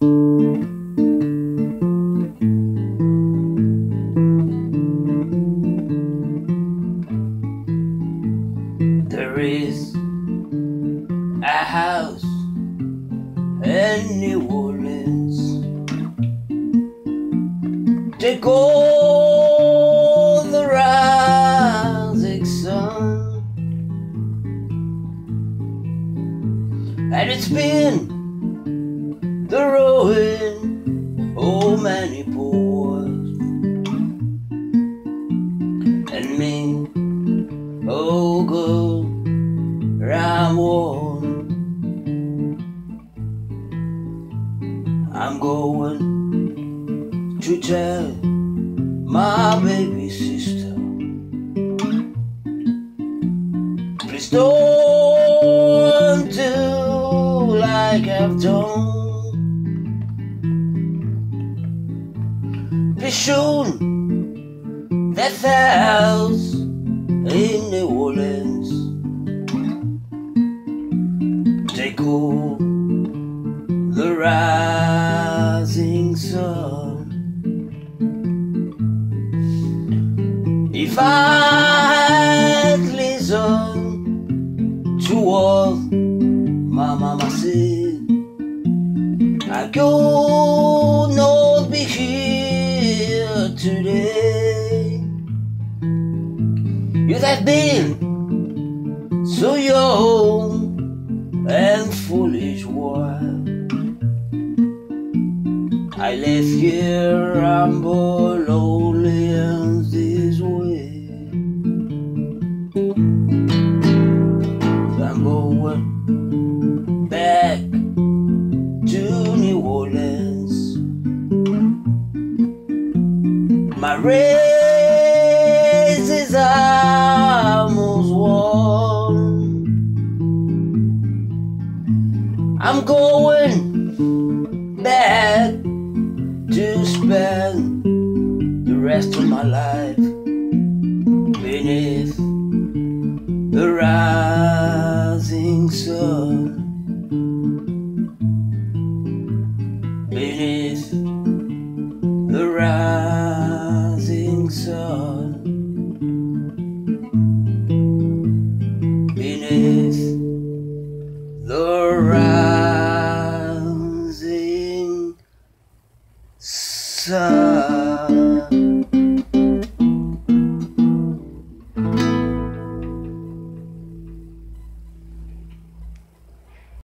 There is a house in New Orleans. They call the rising sun, and it's been the ruin of many boys and me. Oh, good, I'm warm. I'm going to tell my baby sister, please don't do like I've done. Be sure that house in New Orleans, they call the rising sun. If I had listened to what my mama said, I could not be here today. You'd have been so young and foolish, while I left here, I'm born lonely and this way. I'm going back to New Orleans. My race is almost won. I'm going back to spend the rest of my life beneath the rising sun. Beneath the rising sun. Beneath the rising